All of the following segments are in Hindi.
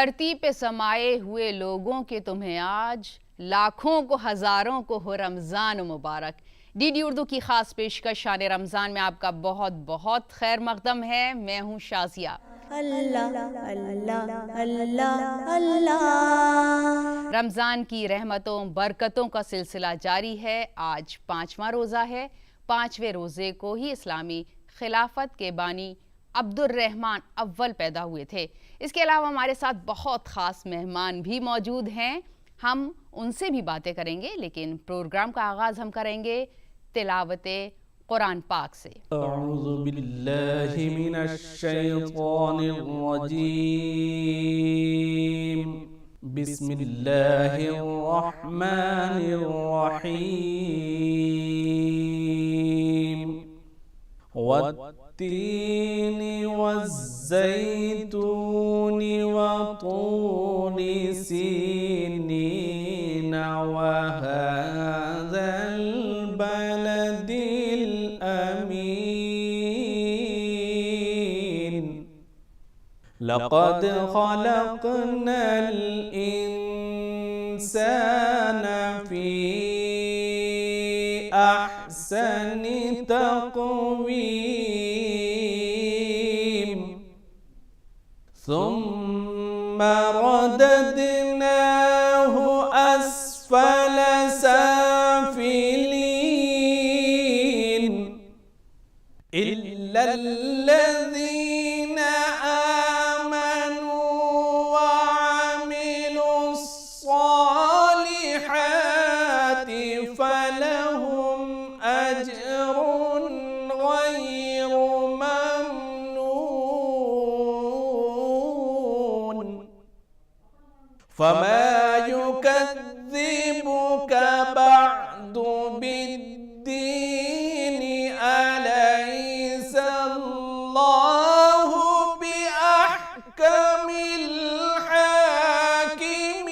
धरती पे समाये हुए लोगों के तुम्हें आज, लाखों को हजारों को हो रमज़ान मुबारक। डीडी उर्दू की खास पेशकश शान रमज़ान में आपका बहुत बहुत खैर मकदम है। मैं हूँ शाजिया। अल्लाह अल्लाह अल्लाह अल्लाह। रमज़ान की रहमतों बरकतों का सिलसिला जारी है। आज 5वां रोज़ा है। 5वें रोज़े को ही इस्लामी खिलाफत के बानी अब्दुर्रहमान अव्वल पैदा हुए थे। इसके अलावा हमारे साथ बहुत ख़ास मेहमान भी मौजूद हैं। हम उनसे भी बातें करेंगे, लेकिन प्रोग्राम का आगाज़ हम करेंगे तिलावते कुरान पाक से। अऊज़ु बिल्लाहि मिनश शैतानिर रजीम। बिस्मिल्लाहिर रहमानिर रहीम। वत्तीनि वज़्ज़ैतूनि वतूरि सीनीन वहाज़ल बलदिल अमीन। लक़द ख़लक़नल इंसान फ़ी अहसनि तक़वीम। सुम्मा रददनाहु अस्फ़ल साफ़िलीन। इल्लल्लज़ीना आमनू वअमिलुस्सालिहाति फलहुम अज्रुन गैरु ममनून। फमा युकज़्ज़िबुका बअदु बिद्दीन अलैहिस्सलाहु बिअहकमिल हाकिमीन।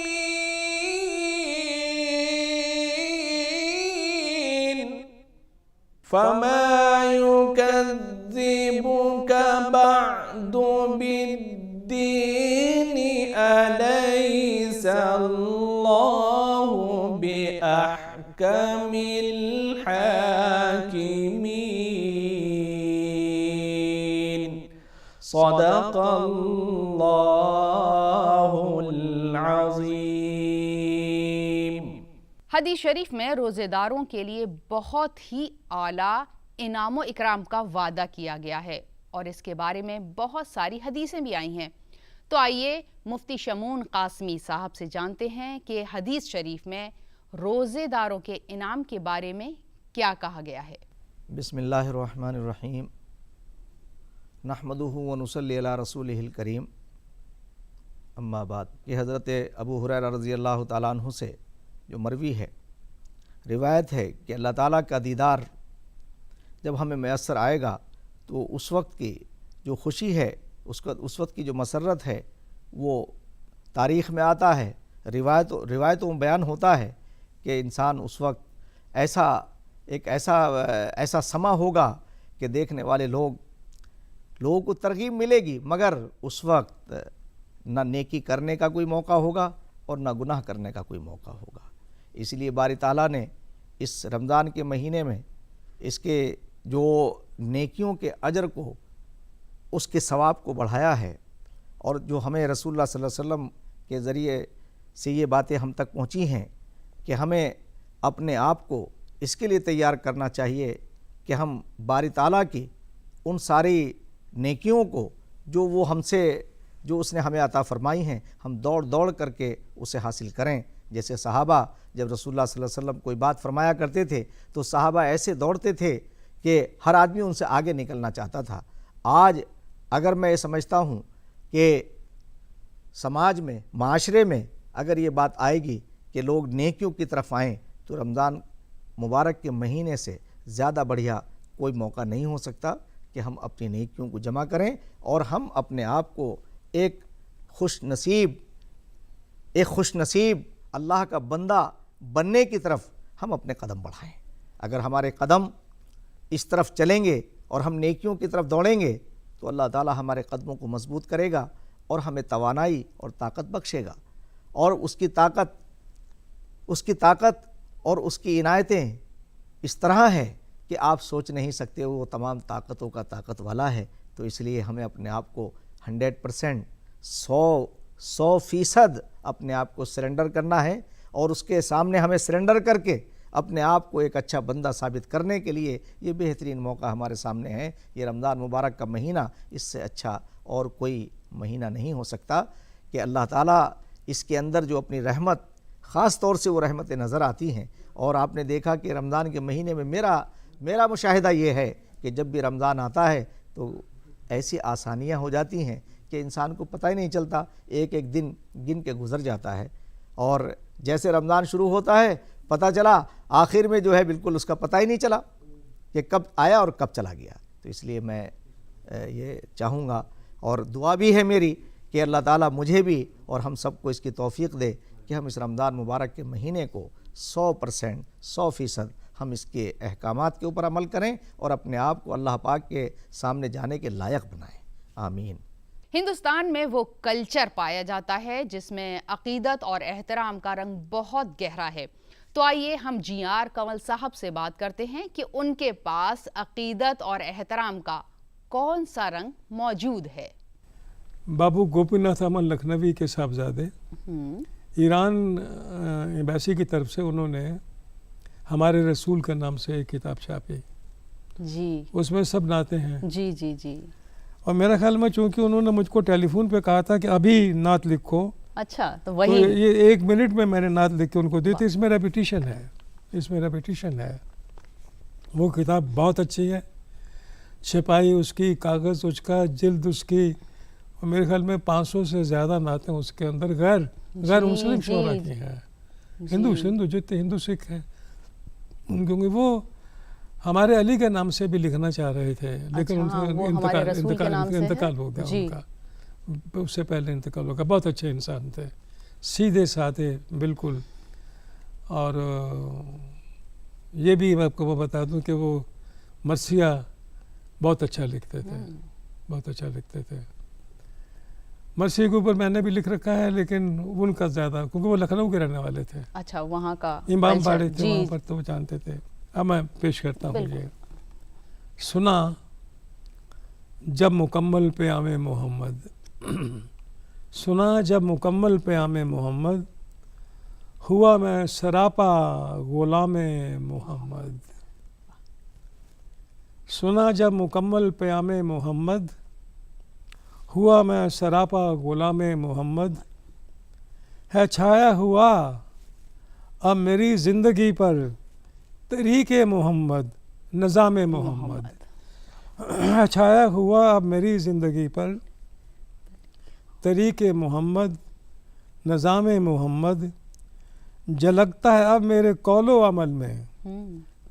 फमा युकज़्ज़िबुका बअदु बिद्दीन अलैहिस्सलाहु बिअहकमिल हाकिमीन। सदक़ल्लाहुल अज़ीम। हदीस शरीफ में रोज़ेदारों के लिए बहुत ही आला इनाम व इकराम का वादा किया गया है और इसके बारे में बहुत सारी हदीसें भी आई हैं। तो आइए मुफ्ती शमून कासमी साहब से जानते हैं कि हदीस शरीफ में रोज़ेदारों के इनाम के बारे में क्या कहा गया है। बिस्मिल्लाहिर्रहमानिर्रहीम। नहमदुहु व नुसल्ली अला रसूलिहिल करीम। अम्मा बाद। ये हज़रत अबू हुरैरा रज़ियल्लाहु ताला अन्हु से जो मरवी है, रिवायत है कि अल्लाह ताला का दीदार जब हमें मैसर आएगा तो उस वक्त की जो खुशी है, उस वक्त की जो मसरत है, वो तारीख़ में आता है, रिवायतों में बयान होता है कि इंसान उस वक्त ऐसा समा होगा कि देखने वाले लोगों को तरगीब मिलेगी, मगर उस वक्त ना नेकी करने का कोई मौका होगा और ना गुनाह करने का कोई मौका होगा। इसलिए बारी ताला ने इस रमज़ान के महीने में इसके जो नेकियों के अजर को, उसके सवाब को बढ़ाया है। और जो हमें रसूलुल्लाह सल्लल्लाहु अलैहि वसल्लम के ज़रिए से ये बातें हम तक पहुँची हैं कि हमें अपने आप को इसके लिए तैयार करना चाहिए कि हम बारी ताला की उन सारी नेकियों को जो उसने हमें अता फ़रमाई हैं, हम दौड़ दौड़ करके उसे हासिल करें। जैसे सहाबा जब रसूलुल्लाह सल्लल्लाहु अलैहि वसल्लम कोई बात फरमाया करते थे तो सहाबा ऐसे दौड़ते थे कि हर आदमी उनसे आगे निकलना चाहता था। आज अगर मैं ये समझता हूँ कि समाज में, माशरे में अगर ये बात आएगी कि लोग नेकियों की तरफ आएँ, तो रमज़ान मुबारक के महीने से ज़्यादा बढ़िया कोई मौका नहीं हो सकता कि हम अपनी नेकियों को जमा करें और हम अपने आप को एक खुश नसीब अल्लाह का बंदा बनने की तरफ हम अपने कदम बढ़ाएं। अगर हमारे कदम इस तरफ चलेंगे और हम नेकियों की तरफ दौड़ेंगे तो अल्लाह ताला हमारे कदमों को मजबूत करेगा और हमें तवानाई और ताकत बख्शेगा। और उसकी ताकत और उसकी इनायतें इस तरह है कि आप सोच नहीं सकते, वो तमाम ताकतों का ताकत वाला है। तो इसलिए हमें अपने आप को 100% 100% अपने आप को सरेंडर करना है, और उसके सामने हमें सरेंडर करके अपने आप को एक अच्छा बंदा साबित करने के लिए ये बेहतरीन मौका हमारे सामने है। ये रमज़ान मुबारक का महीना, इससे अच्छा और कोई महीना नहीं हो सकता कि अल्लाह ताला इसके अंदर जो अपनी रहमत, ख़ास तौर से वो रहमतें नज़र आती हैं। और आपने देखा कि रमज़ान के महीने में मेरा मुशाहिदा ये है कि जब भी रमज़ान आता है तो ऐसी आसानियाँ हो जाती हैं कि इंसान को पता ही नहीं चलता, एक एक दिन गिन के गुज़र जाता है। और जैसे रमज़ान शुरू होता है पता चला, आखिर में जो है बिल्कुल उसका पता ही नहीं चला कि कब आया और कब चला गया। तो इसलिए मैं ये चाहूँगा और दुआ भी है मेरी कि अल्लाह ताला मुझे भी और हम सबको इसकी तौफीक दे कि हम इस रमज़ान मुबारक के महीने को 100% 100% हम इसके अहकामात के ऊपर अमल करें और अपने आप को अल्लाह पाक के सामने जाने के लायक बनाएं। आमीन। हिंदुस्तान में वो कल्चर पाया जाता है जिसमें अकीदत और एहतराम का रंग बहुत गहरा है। तो आइए हम जी.आर. कंवल साहब से बात करते हैं कि उनके पास अकीदत और एहतराम का कौन सा रंग मौजूद है। बाबू गोपीनाथ अमन लखनवी के साहबजादे ईरान एम्बेसी की तरफ से उन्होंने हमारे रसूल के नाम से एक किताब छापी जी। उसमें सब नाते हैं जी जी जी। और मेरा ख्याल में चूंकि उन्होंने मुझको टेलीफोन पे कहा था कि अभी नात लिखो, अच्छा तो तो ये 1 मिनट में मैंने नात लिख के उनको दी थी। इसमें रेपिटेशन है, वो किताब बहुत अच्छी है, छपाई उसकी, कागज़ उसका, जिल्द उसकी, और मेरे ख्याल में 500 से ज़्यादा नातें उसके अंदर गैर मुस्लिम शोरा की हैं, हिंदू जितने हिंदू सिख हैं, क्योंकि वो हमारे अली के नाम से भी लिखना चाह रहे थे, लेकिन उनका इंतकाल हो गया उनका, उससे पहले इंतकाल हो गया। बहुत अच्छे इंसान थे, सीधे साधे बिल्कुल। और ये भी मैं आपको बता दूं कि वो मरसिया बहुत अच्छा लिखते थे, मरसिया के ऊपर मैंने भी लिख रखा है, लेकिन उनका ज़्यादा, क्योंकि वो लखनऊ के रहने वाले थे। अच्छा, वहाँ का इमाम बाड़े थे वहाँ पर, तो वो जानते थे। अब मैं पेश करता हूँ ये। सुना जब मुकम्मल क़याम मोहम्मद, सुना जब मुकम्मल क़याम मोहम्मद, हुआ मैं सरापा ग़ुलाम मोहम्मद। सुना जब मुकम्मल क़याम मोहम्मद, हुआ मैं सरापा ग़ुलाम मोहम्मद। है छाया हुआ अब मेरी ज़िंदगी पर तरीक़े मोहम्मद, निज़ाम मोहम्मद। छाया हुआ अब मेरी ज़िंदगी पर तरीक़े मोहम्मद, निज़ाम मोहम्मद। झलकता है अब मेरे कौलो अमल में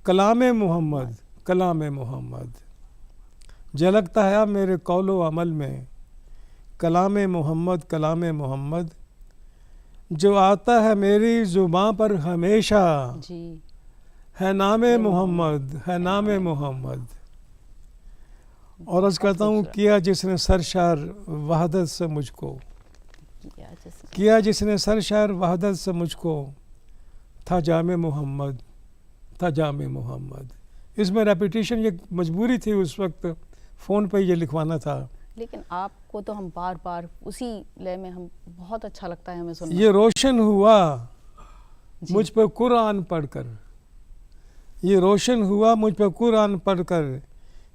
कलाम मोहम्मद, कलाम मोहम्मद। झलकता है अब मेरे कौलो अमल में कलाम मोहम्मद, कलाम मोहम्मद। जो आता है मेरी ज़ुबां पर हमेशा जी, है नाम मोहम्मद, है नाम मोहम्मद। और अर्ज़ करता हूँ, किया जिसने सरशार वहदत से मुझको, किया जिसने सरशार वहदत से मुझको, था जामे मोहम्मद, था जामे मोहम्मद। इसमें रेपिटेशन ये मजबूरी थी उस वक्त, फ़ोन पे ये लिखवाना था, लेकिन आपको तो हम बार बार उसी लय में, हम बहुत अच्छा लगता है हमें सुनना। ये रोशन हुआ मुझ पर कुरान पढ़कर, ये रोशन हुआ मुझ पर कुरान पढ़कर,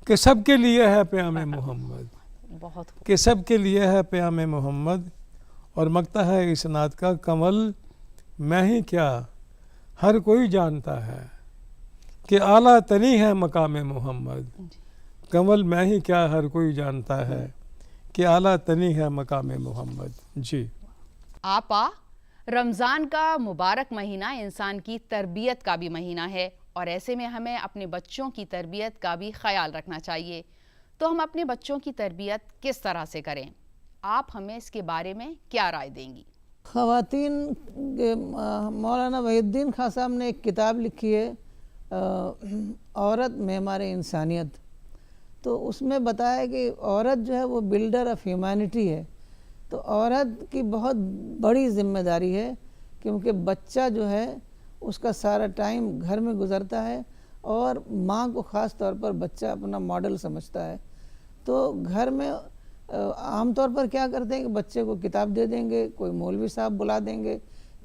कि सबके लिए है प्याम मोहम्मद, बहुत कि सबके लिए है प्याम मोहम्मद। और मकता है इस नात का, कमल मैं ही क्या हर कोई जानता है, कि आला तनी है मकाम मोहम्मद। कमल मैं ही क्या हर कोई जानता है, कि आला तनी है मकाम मोहम्मद। जी आपा, रमज़ान का मुबारक महीना इंसान की तरबियत का भी महीना है, और ऐसे में हमें अपने बच्चों की तरबियत का भी ख्याल रखना चाहिए। तो हम अपने बच्चों की तरबियत किस तरह से करें, आप हमें इसके बारे में क्या राय देंगी? ख़वातीन के मौलाना वहीउद्दीन खां साहब ने एक किताब लिखी है, औरत मेमार इंसानियत। तो उसमें बताया कि औरत जो है वो बिल्डर ऑफ ह्यूमैनिटी है। तो औरत की बहुत बड़ी जिम्मेदारी है, क्योंकि बच्चा जो है उसका सारा टाइम घर में गुजरता है और माँ को ख़ास तौर पर बच्चा अपना मॉडल समझता है। तो घर में आमतौर पर क्या करते हैं कि बच्चे को किताब दे देंगे, कोई मौलवी साहब बुला देंगे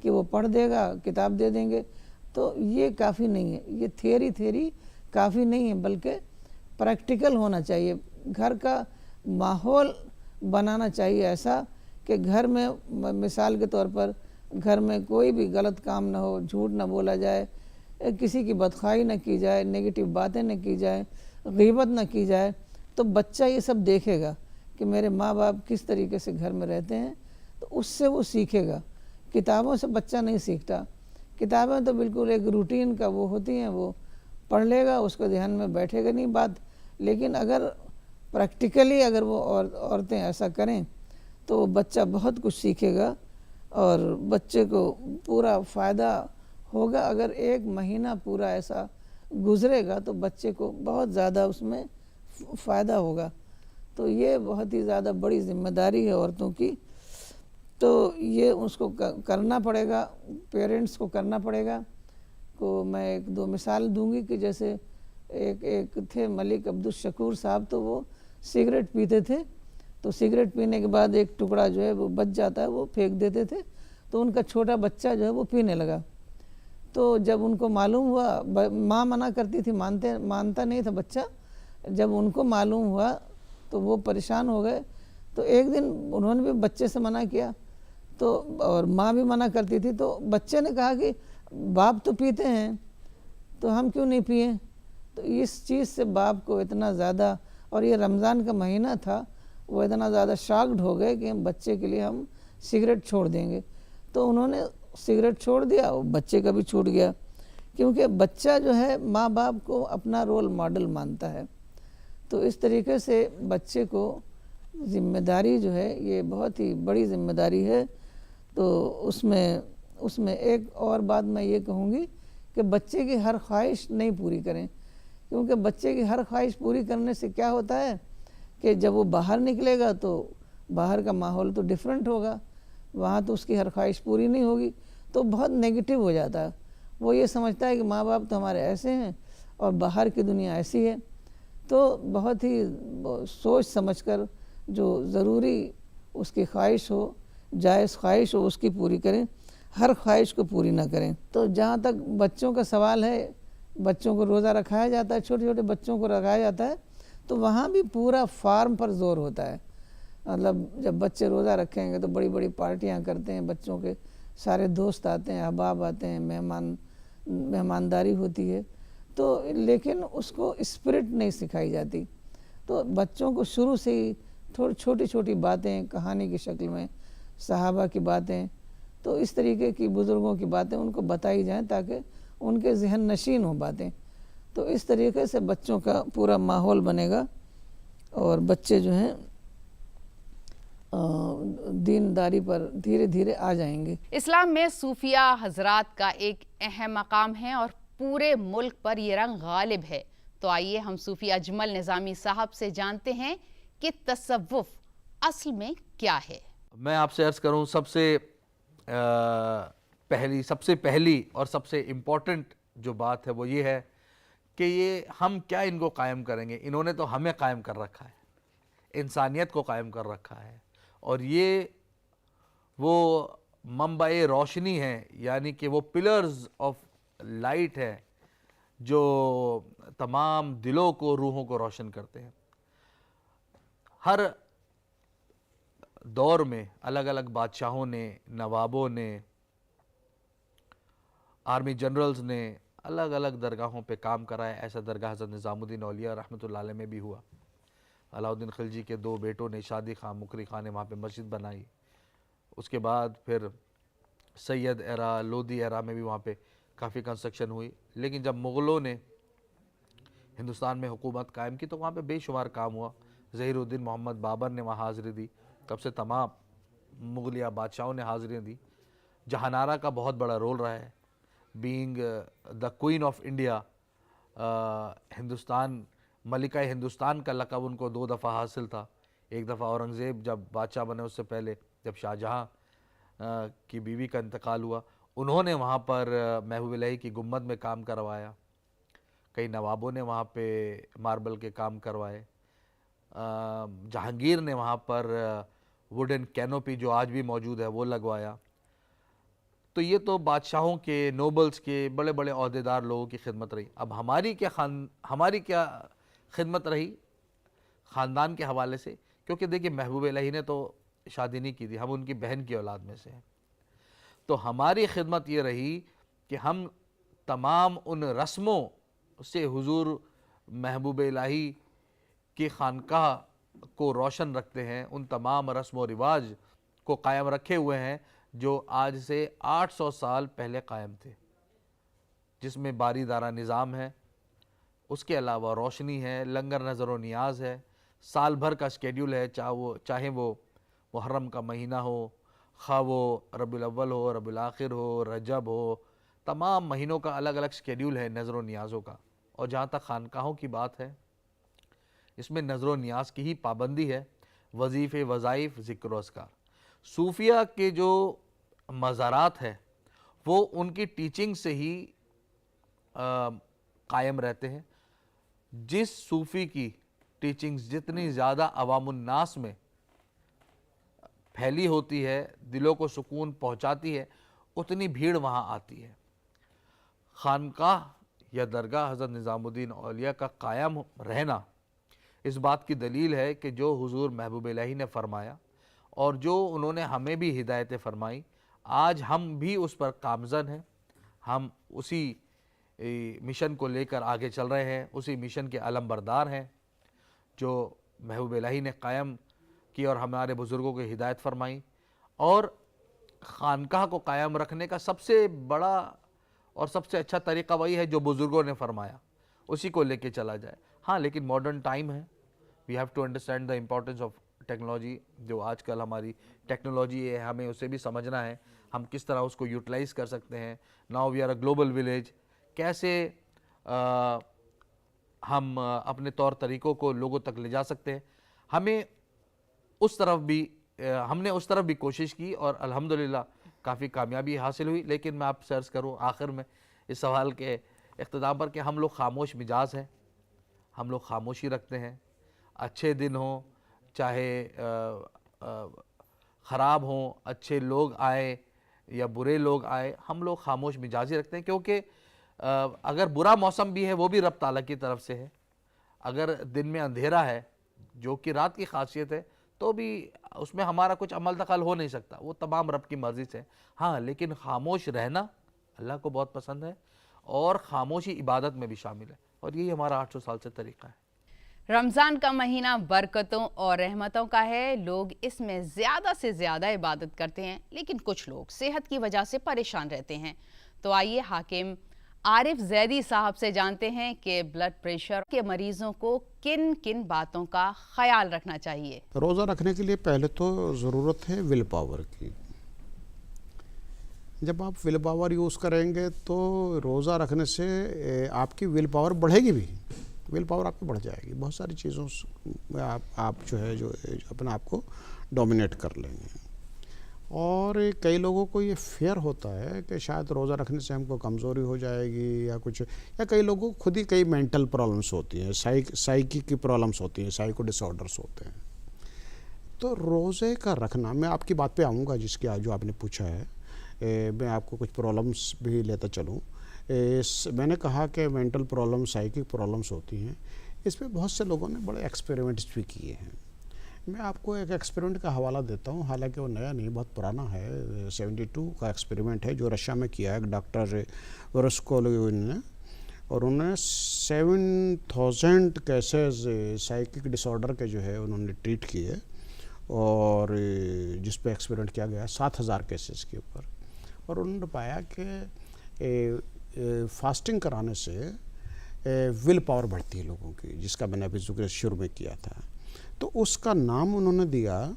कि वो पढ़ देगा, किताब दे देंगे। तो ये काफ़ी नहीं है, ये थ्योरी काफ़ी नहीं है, बल्कि प्रैक्टिकल होना चाहिए। घर का माहौल बनाना चाहिए ऐसा कि घर में मिसाल के तौर पर घर में कोई भी गलत काम ना हो, झूठ ना बोला जाए, किसी की बदखाई ना की जाए, नेगेटिव बातें ना की जाए, गीबत ना की जाए। तो बच्चा ये सब देखेगा कि मेरे माँ बाप किस तरीके से घर में रहते हैं, तो उससे वो सीखेगा। किताबों से बच्चा नहीं सीखता, किताबें तो बिल्कुल एक रूटीन का वो होती हैं, वो पढ़ लेगा, उसको ध्यान में बैठेगा नहीं बात। लेकिन अगर प्रैक्टिकली अगर वो औरतें ऐसा करें तो बच्चा बहुत कुछ सीखेगा और बच्चे को पूरा फ़ायदा होगा। अगर 1 महीना पूरा ऐसा गुजरेगा तो बच्चे को बहुत ज़्यादा उसमें फ़ायदा होगा। तो ये बहुत ही ज़्यादा बड़ी जिम्मेदारी है औरतों की। तो ये उसको करना पड़ेगा, पेरेंट्स को करना पड़ेगा। को मैं 1-2 मिसाल दूंगी कि जैसे एक थे मलिक अब्दुल शकूर साहब, तो वो सिगरेट पीते थे। तो सिगरेट पीने के बाद एक टुकड़ा जो है वो बच जाता है, वो फेंक देते थे। तो उनका छोटा बच्चा जो है वो पीने लगा। तो जब उनको मालूम हुआ, माँ मना करती थी, मानता नहीं था बच्चा। जब उनको मालूम हुआ तो वो परेशान हो गए। तो एक दिन उन्होंने भी बच्चे से मना किया, तो और माँ भी मना करती थी। तो बच्चे ने कहा कि बाप तो पीते हैं तो हम क्यों नहीं पिए। तो इस चीज़ से बाप को इतना ज़्यादा, और ये रमज़ान का महीना था, वो इतना ज़्यादा शॉक्ड हो गए कि हम बच्चे के लिए हम सिगरेट छोड़ देंगे। तो उन्होंने सिगरेट छोड़ दिया, और बच्चे का भी छूट गया, क्योंकि बच्चा जो है माँ बाप को अपना रोल मॉडल मानता है। तो इस तरीके से बच्चे को जिम्मेदारी जो है ये बहुत ही बड़ी जिम्मेदारी है। तो उसमें एक और बात मैं ये कहूँगी कि बच्चे की हर ख्वाहिश नहीं पूरी करें, क्योंकि बच्चे की हर ख्वाहिश पूरी करने से क्या होता है कि जब वो बाहर निकलेगा तो बाहर का माहौल तो डिफरेंट होगा, वहाँ तो उसकी हर ख्वाहिश पूरी नहीं होगी, तो बहुत नेगेटिव हो जाता है। वो ये समझता है कि माँ बाप तो हमारे ऐसे हैं और बाहर की दुनिया ऐसी है। तो बहुत ही सोच समझकर जो ज़रूरी उसकी ख्वाहिश हो, जायज़ ख्वाहिश हो, उसकी पूरी करें, हर ख्वाहिश को पूरी ना करें। तो जहाँ तक बच्चों का सवाल है, बच्चों को रोज़ा रखाया जाता है, छोटे छोटे बच्चों को रखाया जाता है, तो वहाँ भी पूरा फार्म पर जोर होता है। मतलब जब बच्चे रोज़ा रखेंगे तो बड़ी बड़ी पार्टियाँ करते हैं, बच्चों के सारे दोस्त आते हैं, अहबाब आते हैं, मेहमानदारी होती है। तो लेकिन उसको स्पिरिट नहीं सिखाई जाती। तो बच्चों को शुरू से ही थोड़ी छोटी छोटी बातें, कहानी की शक्ल में, सहाबा की बातें, तो इस तरीके की बुज़ुर्गों की बातें उनको बताई जाएं ताकि उनके जहन नशीन हो बातें। तो इस तरीके से बच्चों का पूरा माहौल बनेगा और बच्चे जो हैं दीनदारी पर धीरे धीरे आ जाएंगे। इस्लाम में सूफिया हजरात का एक अहम मकाम है और पूरे मुल्क पर ये रंग गालिब है। तो आइए हम सूफी अजमल निज़ामी साहब से जानते हैं कि तसव्वुफ असल में क्या है। मैं आपसे अर्ज़ करूं, सबसे पहली और सबसे इम्पोर्टेंट जो बात है वो ये है कि ये हम क्या इनको कायम करेंगे। इन्होंने तो हमें कायम कर रखा है, इंसानियत को कायम कर रखा है, और ये वो मंबा-ए रोशनी है, यानी कि वो पिलर्स ऑफ लाइट है जो तमाम दिलों को, रूहों को रोशन करते हैं। हर दौर में अलग अलग बादशाहों ने, नवाबों ने, आर्मी जनरल्स ने अलग अलग दरगाहों पे काम करा है। ऐसा दरगाह हज़रत निज़ामुद्दीन औलिया रहमतुल्लाह अलैह में भी हुआ। अलाउद्दीन खिलजी के 2 बेटों ने, शादी खां, मुकरी खां ने वहाँ पे मस्जिद बनाई। उसके बाद फिर सैयद एरा, लोधी एरा में भी वहाँ पे काफ़ी कंस्ट्रक्शन हुई। लेकिन जब मुग़लों ने हिंदुस्तान में हुकूमत कायम की तो वहाँ पे बेशुमार काम हुआ। ज़हीरुद्दीन मोहम्मद बाबर ने वहाँ हाज़िरी दी, तब से तमाम मुग़लिया बादशाहों ने हाज़िरियाँ दी। जहानारा का बहुत बड़ा रोल रहा है, being the queen of India. Hindustan, मलिका हिंदुस्तान का लक़ब उनको 2 दफ़ा हासिल था। एक दफ़ा औरंगज़ेब जब बादशाह बने उससे पहले जब शाहजहाँ की बीवी का इंतकाल हुआ, उन्होंने वहाँ पर महबूब इलाही की गुम्बद में काम करवाया। कई नवाबों ने वहाँ पे मार्बल के काम करवाए। जहांगीर ने वहाँ पर वुडन कैनोपी जो आज भी मौजूद है वो लगवाया। तो ये तो बादशाहों के, नोबल्स के, बड़े बड़े अहदेदार लोगों की खिदमत रही। अब हमारी क्या खिदमत रही ख़ानदान के हवाले से, क्योंकि देखिए महबूब इलाही ने तो शादी नहीं की थी, हम उनकी बहन की औलाद में से हैं। तो हमारी खिदमत ये रही कि हम तमाम उन रस्मों से हुजूर महबूब इलाही की खानकाह को रोशन रखते हैं, उन तमाम रस्म व रिवाज को कायम रखे हुए हैं जो आज से 800 साल पहले कायम थे, जिसमें बारीदारा निज़ाम है, उसके अलावा रोशनी है, लंगर नज़र व नियाज है, साल भर का स्केड्यूल है, चाहे वो मुहर्रम का महीना हो, खा वो रबीउल अव्वल हो, रबीउल आखिर हो, रजब हो, तमाम महीनों का अलग अलग स्केड्यूल है नज़र व नियाज़ों का। और जहाँ तक खानकाहों की बात है, इसमें नज़र व नियाज की ही पाबंदी है, वजीफ़े, वज़ाइफ, ज़िक्र अस्कार। सूफिया के जो मज़ारात है वो उनकी टीचिंग से ही कायम रहते हैं। जिस सूफ़ी की टीचिंग्स जितनी ज़्यादा अवामुन्नास में फैली होती है, दिलों को सुकून पहुंचाती है, उतनी भीड़ वहाँ आती है। खानकाह या दरगाह हज़रत निज़ामुद्दीन औलिया का कायम रहना इस बात की दलील है कि जो हुजूर महबूब इलाही ने फरमाया और जो उन्होंने हमें भी हिदायतें फरमाई, आज हम भी उस पर कामज़न हैं। हम उसी मिशन को लेकर आगे चल रहे हैं, उसी मिशन के अलमबरदार हैं जो महबूब इलाही ने कायम की और हमारे बुज़ुर्गों की हिदायत फरमाई। और खानकाह को कायम रखने का सबसे बड़ा और सबसे अच्छा तरीक़ा वही है जो बुज़ुर्गों ने फरमाया, उसी को लेके चला जाए। हाँ, लेकिन मॉडर्न टाइम है, we have to understand the importance of technology. जो आजकल हमारी टेक्नोलॉजी है, हमें उसे भी समझना है, हम किस तरह उसको यूटिलाइज़ कर सकते हैं। Now we are a global village, कैसे हम अपने तौर तरीक़ों को लोगों तक ले जा सकते हैं, हमें उस तरफ भी हमने उस तरफ भी कोशिश की और अल्हम्दुलिल्लाह काफ़ी कामयाबी हासिल हुई। लेकिन मैं आप सर्च करूँ आखिर में इस सवाल के इख्तिताम पर कि हम लोग खामोश मिजाज हैं, हम लोग खामोशी रखते हैं। अच्छे दिन हों चाहे ख़राब हों, अच्छे लोग आए या बुरे लोग आए, हम लोग खामोश मिजाजी रखते हैं, क्योंकि अगर बुरा मौसम भी है वो भी रब ताला की तरफ से है। अगर दिन में अंधेरा है जो कि रात की खासियत है, तो भी उसमें हमारा कुछ अमल दखल हो नहीं सकता, वो तमाम रब की मर्ज़ी से। हाँ, लेकिन खामोश रहना अल्लाह को बहुत पसंद है और ख़ामोशी इबादत में भी शामिल है, और यही हमारा 800 साल से तरीक़ा है। रमज़ान का महीना बरकतों और रहमतों का है। लोग इसमें ज़्यादा से ज़्यादा इबादत करते हैं, लेकिन कुछ लोग सेहत की वजह से परेशान रहते हैं। तो आइए हाकिम आरिफ जैदी साहब से जानते हैं कि ब्लड प्रेशर के मरीजों को किन किन बातों का ख्याल रखना चाहिए। रोज़ा रखने के लिए पहले तो ज़रूरत है विल पावर की। जब आप विल पावर यूज़ करेंगे तो रोज़ा रखने से आपकी विल पावर बढ़ेगी भी, विल पावर आपकी बढ़ जाएगी, बहुत सारी चीज़ों में आप जो है जो अपने आप को डोमिनेट कर लेंगे। और कई लोगों को ये फेयर होता है कि शायद रोज़ा रखने से हमको कमज़ोरी हो जाएगी या कुछ, या कई लोगों को खुद ही कई मेंटल प्रॉब्लम्स होती हैं, साइकी की प्रॉब्लम्स होती हैं, साइको डिसऑर्डर्स होते हैं। तो रोज़े का रखना, मैं आपकी बात पे आऊँगा जिसकी जो आपने पूछा है, मैं आपको कुछ प्रॉब्लम्स भी लेता चलूँ। मैंने कहा कि मेंटल प्रॉब्लम, साइकिक प्रॉब्लम्स होती हैं, इस पर बहुत से लोगों ने बड़े एक्सपेरिमेंट्स भी किए हैं। मैं आपको एक एक्सपेरिमेंट का हवाला देता हूँ, हालांकि वो नया नहीं, बहुत पुराना है। 72 का एक्सपेरिमेंट है जो रशिया में किया है डॉक्टर वरस्कोलिन ने, और उन्होंने 7000 केसेस साइकिक डिसऑर्डर के जो है उन्होंने ट्रीट किए, और जिस पे एक्सपेरिमेंट किया गया 7000 केसेस के ऊपर। और उन्होंने पाया कि फास्टिंग कराने से विल पावर बढ़ती है लोगों की, जिसका मैंने अभी जिक्र शुरू में किया था। तो उसका नाम उन्होंने दिया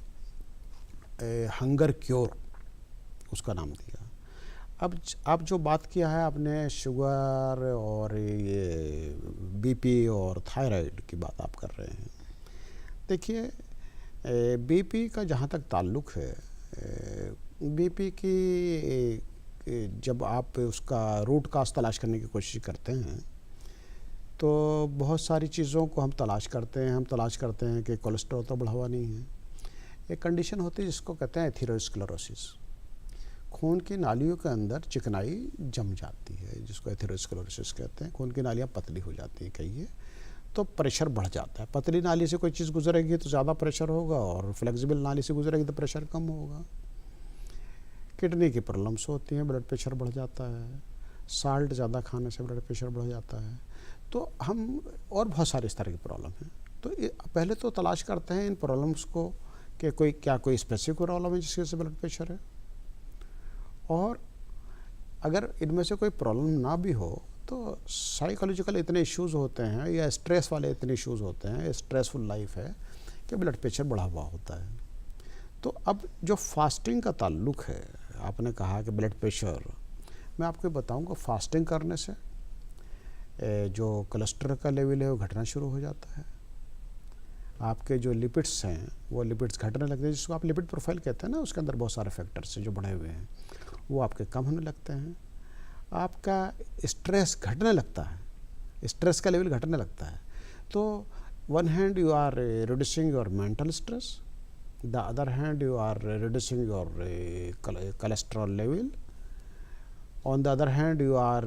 हंगर क्योर, उसका नाम दिया। अब जो बात किया है आपने शुगर और ये बीपी और थायराइड की बात आप कर रहे हैं, देखिए बीपी का जहाँ तक ताल्लुक़ है, बीपी की जब आप उसका रूट काज तलाश करने की कोशिश करते हैं तो बहुत सारी चीज़ों को हम तलाश करते हैं। हम तलाश करते हैं कि कोलेस्ट्रॉल तो बढ़ा हुआ नहीं है। एक कंडीशन होती है जिसको कहते हैं एथेरोस्क्लेरोसिस। खून की नालियों के अंदर चिकनाई जम जाती है, जिसको एथेरोस्क्लेरोसिस कहते हैं। खून की नालियाँ पतली हो जाती हैं कहिए, तो प्रेशर बढ़ जाता है। पतली नाली से कोई चीज़ गुजरेगी तो ज़्यादा प्रेशर होगा, और फ्लेक्सिबल नाली से गुजरेगी तो प्रेशर कम होगा। किडनी की प्रॉब्लम्स होती हैं, ब्लड प्रेशर बढ़ जाता है। साल्ट ज़्यादा खाने से ब्लड प्रेशर बढ़ जाता है। तो हम और बहुत सारे इस तरह की प्रॉब्लम हैं। तो पहले तो तलाश करते हैं इन प्रॉब्लम्स को कि कोई स्पेसिफिक प्रॉब्लम है जिसकी वजह से ब्लड प्रेशर है, और अगर इनमें से कोई प्रॉब्लम ना भी हो तो साइकोलॉजिकल इतने इश्यूज़ होते हैं या स्ट्रेस वाले इतने इश्यूज़ होते हैं, स्ट्रेसफुल लाइफ है कि ब्लड प्रेशर बढ़ा हुआ होता है। तो अब जो फास्टिंग का ताल्लुक़ है, आपने कहा कि ब्लड प्रेशर, मैं आपको बताऊंगा फास्टिंग करने से जो कोलेस्ट्रॉल का लेवल है वो घटना शुरू हो जाता है। आपके जो लिपिड्स हैं वो लिपिड्स घटने लगते हैं, जिसको आप लिपिड प्रोफाइल कहते हैं ना, उसके अंदर बहुत सारे फैक्टर्स हैं जो बढ़े हुए हैं, वो आपके कम होने लगते हैं। आपका स्ट्रेस घटने लगता है, स्ट्रेस का लेवल घटने लगता है। तो one hand you are reducing your mental stress, the other hand you are reducing your cholesterol level, on the other hand you are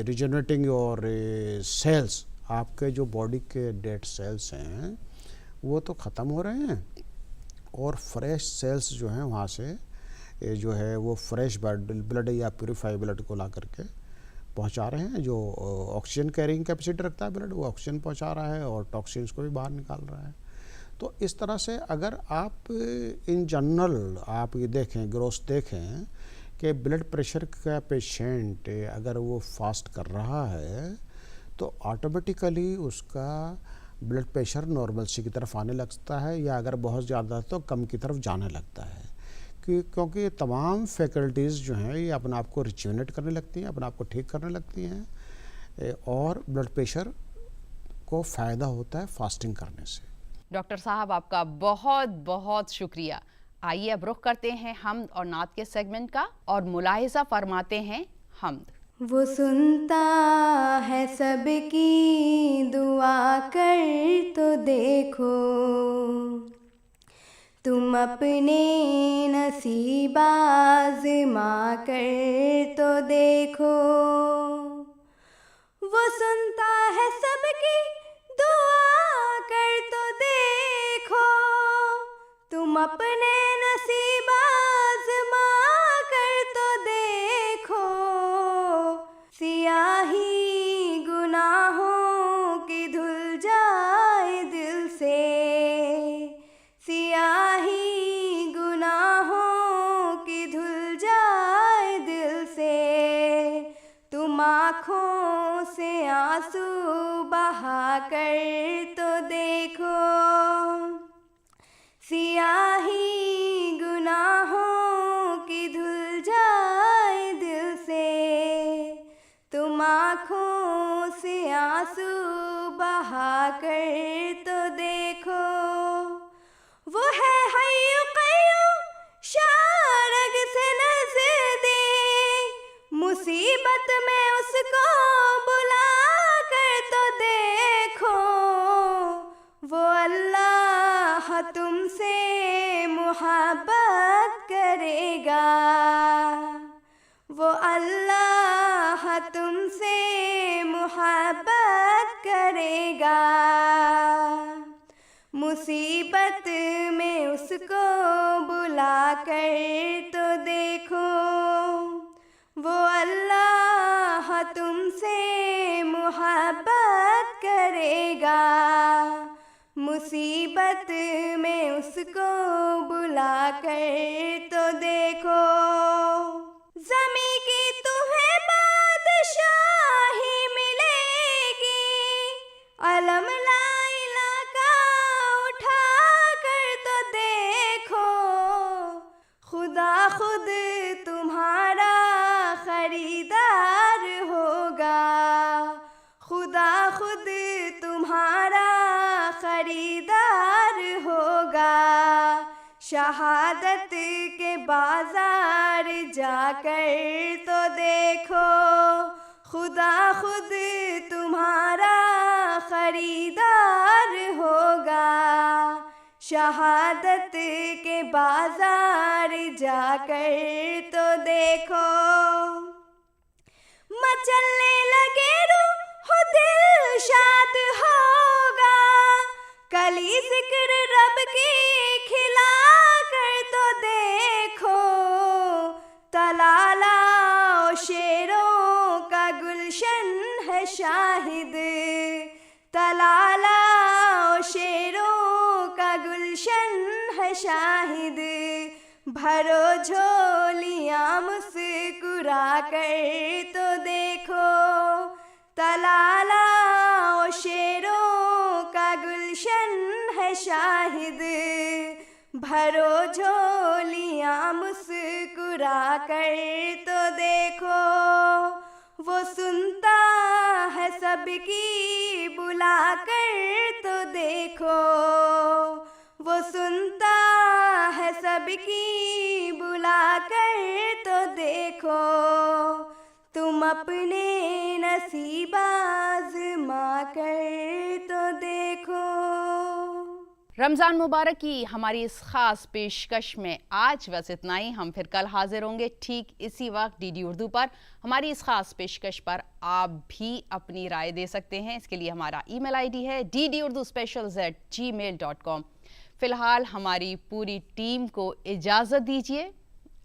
regenerating your cells. आपके जो बॉडी के डेड सेल्स हैं वो तो ख़त्म हो रहे हैं, और फ्रेश सेल्स जो हैं वहाँ से जो है वो फ्रेश ब्लड या प्यूरिफाई ब्लड को ला करके पहुँचा रहे हैं। जो ऑक्सीजन कैरिंग कैपेसिटी रखता है ब्लड, वो ऑक्सीजन पहुँचा रहा है और टॉक्सिन्स को भी बाहर निकाल रहा है। तो इस तरह से अगर आप इन जनरल आप ये देखें, ग्रोथ देखें कि ब्लड प्रेशर का पेशेंट अगर वो फास्ट कर रहा है तो ऑटोमेटिकली उसका ब्लड प्रेशर नॉर्मलसी की तरफ आने लगता है, या अगर बहुत ज़्यादा तो कम की तरफ जाने लगता है। क्योंकि ये तमाम फैकल्टीज़ जो हैं ये अपने आप को रिज्यूनेट करने लगती हैं, अपने आप को ठीक करने लगती हैं, और ब्लड प्रेशर को फ़ायदा होता है फास्टिंग करने से। डॉक्टर साहब आपका बहुत बहुत शुक्रिया। आइए अब रुख करते हैं हम्द और नात के सेगमेंट का, और मुलाहिजा फरमाते हैं हम्द। वो सुनता है सबकी दुआ, कर तो देखो तुम अपने नसीब आज़मा कर तो देखो। वो सुनता है सबकी दुआ, कर तो देखो तुम अपने नसीब आज़मा कर तो देखो। सियाही गुनाहों की धुल जाए दिल से, सियाही गुनाहों की धुल जाए दिल से। तुम आँखों से आंसू बहा कर तो देखो। सियाही गुनाहों की धुल जाए दिल से, तुम आँखों से आंसू बहा कर तो देखो। वो है हय्यु क़य्यूम शारग से नज़दीक, मुसीबत में उसको बुला कर तो देखो। वो अल्लाह तुमसे मुहब्बत करेगा, वो अल्लाह तुमसे मुहब्बत करेगा। मुसीबत में उसको बुला कर तो देखो। वो अल्लाह तुमसे मुहब्बत करेगा। मुसीबत में उसको बुला कर तो देखो। ज़मीं की तुम्हें बादशाही मिलेगी, अलम लाइला का उठा कर तो देखो। खुदा खुद तुम्हारा खरीदार होगा, खुदा खुद तुम्हारा खरीदार होगा। शहादत के के बाजार जाकर तो देखो, खुदा खुद तुम्हारा खरीदार होगा। शहादत के बाजार जाकर तो देखो, मचलने लगे रूह दिल शाद होगा। कली जिक्र रब की खिला कर तो देखो, तलाला शेरों का गुलशन है शाहिद। तलाला शेरों का गुलशन है शाहिद। भरो झोलियाँ मुस्कुरा कर तो देखो, तलाला शेरों का गुलशन है शाहिद। भरो झोलियाँ मुस्कुरा कर तो देखो, वो सुनता है सबकी बुला कर तो देखो। वो सुनता है सबकी बुला कर तो देखो, तुम अपने नसीब आज़मा कर तो देखो। रमज़ान मुबारक की हमारी इस ख़ास पेशकश में आज बस इतना ही। हम फिर कल हाजिर होंगे ठीक इसी वक्त डीडी उर्दू पर। हमारी इस ख़ास पेशकश पर आप भी अपनी राय दे सकते हैं। इसके लिए हमारा ईमेल आईडी है ddurduspecials@gmail.com। फ़िलहाल हमारी पूरी टीम को इजाज़त दीजिए।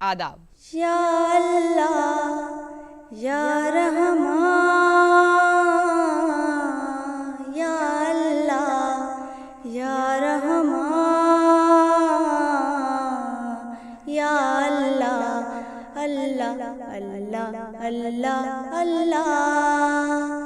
आदाब। या अल्लाह या रहमान, या अल्लाह या रहमान, या अल्लाह अल्लाह अल्लाह अल्लाह अल्लाह।